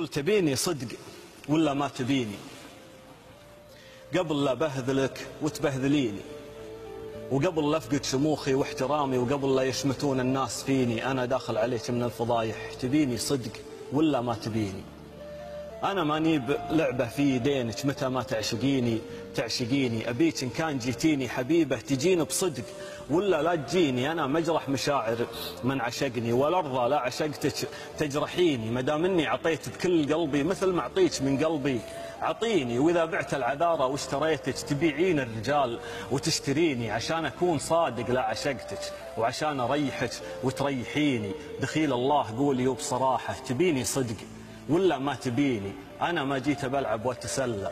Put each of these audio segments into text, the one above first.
تبيني صدق ولا ما تبيني؟ قبل لا بهذلك وتبهذليني، وقبل لا افقد شموخي واحترامي، وقبل لا يشمتون الناس فيني، انا داخل عليك من الفضايح. تبيني صدق ولا ما تبيني؟ انا ماني بلعبه في يدينك، متى ما تعشقيني ابيك ان كان جيتيني حبيبه تجيني بصدق ولا لا تجيني. انا مجرح مشاعر من عشقني، ولا ارضى لا عشقتك تجرحيني. ما دام اني عطيت بكل قلبي مثل ما اعطيك من قلبي عطيني. واذا بعت العذارى واشتريتك تبيعين الرجال وتشتريني، عشان اكون صادق لا عشقتك، وعشان اريحك وتريحيني. دخيل الله قولي وبصراحه، تبيني صدق ولا ما تبيني؟ أنا ما جيت بلعب واتسلى،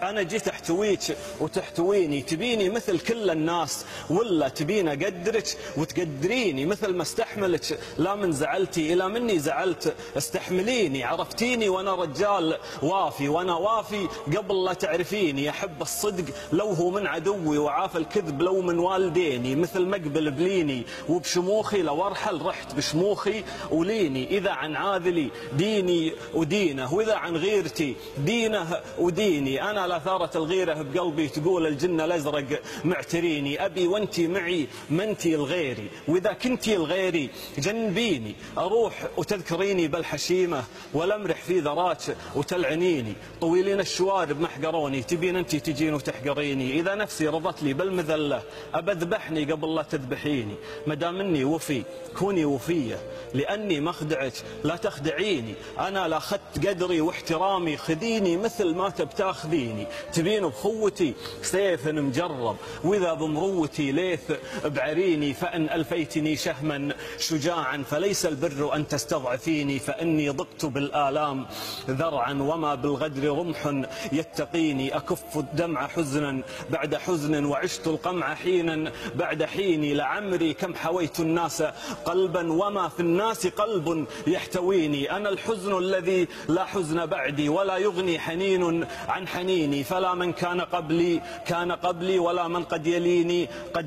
أنا جيت أحتويك وتحتويني. تبيني مثل كل الناس ولا تبين أقدرك وتقدريني؟ مثل ما استحملك لا من زعلتي إلى مني زعلت استحمليني. عرفتيني وأنا رجال وافي، وأنا وافي قبل لا تعرفيني. أحب الصدق لو هو من عدوي، وعاف الكذب لو من والديني. مثل ما اقبل بليني وبشموخي، لو أرحل رحت بشموخي وليني. إذا عن عاذلي ديني ودينه، وإذا عن غيرتي دينه وديني. أنا لا ثارت الغيرة بقلبي تقول الجنة الأزرق معتريني. أبي وانتي معي منتي الغيري، وإذا كنتي الغيري جنبيني. أروح وتذكريني بالحشيمة، ولا أمرح في ذراك وتلعنيني. طويلين الشوارب محقروني، تبين انتي تجين وتحقريني. إذا نفسي رضت لي بالمذلة أبذبحني قبل لا تذبحيني. مدام اني وفي كوني وفية، لأني مخدعك لا تخدعيني. أنا لا أخذت قدري واحترامي، خذيني مثل ما تبتاخذيني. تبين بخوتي سيف مجرب، وإذا بمروتي ليث بعريني. فإن ألفيتني شهما شجاعا، فليس البر أن تستضعفيني. فإني ضقت بالآلام ذرعا، وما بالغدر رمح يتقيني. أكف الدمع حزنا بعد حزن، وعشت القمع حينا بعد حيني. لعمري كم حويت الناس قلبا، وما في الناس قلب يحتويني. أنا الحزن الذي لا حزن بعدي، ولا يغني حنين عن حنيني. فلا من كان قبلي، ولا من قد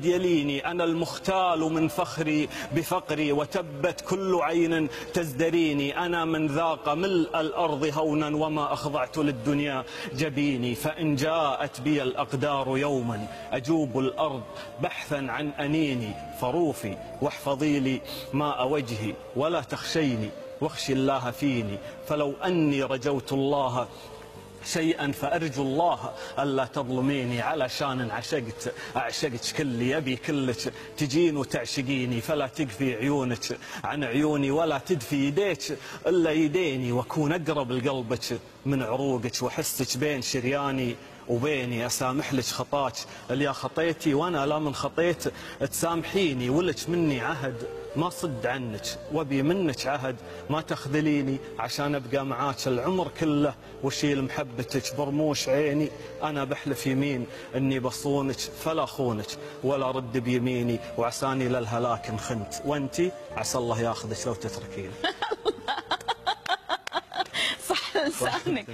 يليني. أنا المختال من فخري بفقري، وتبت كل عين تزدريني. أنا من ذاق ملء الأرض هونا، وما أخضعت للدنيا جبيني. فإن جاءت بي الأقدار يوما، أجوب الأرض بحثا عن أنيني. فروفي واحفظي لي ماء وجهي، ولا تخشيني واخشي الله فيني. فلو أني رجوت الله شيئا فأرجو الله ألا تظلميني. علشان أعشقك كلي، أبي كلك تجين وتعشقيني. فلا تقفي عيونك عن عيوني، ولا تدفي يديك إلا يديني. وأكون أقرب لقلبك من عروقك، وحسك بين شرياني وبيني. أسامح لك خطاك اللي خطيتي، وأنا لا من خطيت تسامحيني. ولك مني عهد ما صد عنك، وابي منك عهد ما تخذليني. عشان ابقى معاك العمر كله، وشيل محبتك برموش عيني. انا بحلف يمين اني بصونك فلا خونك، ولا رد بيميني. وعساني للهلاك انخنت، وانتي عسى الله ياخذك لو تتركيني. صح لسانك.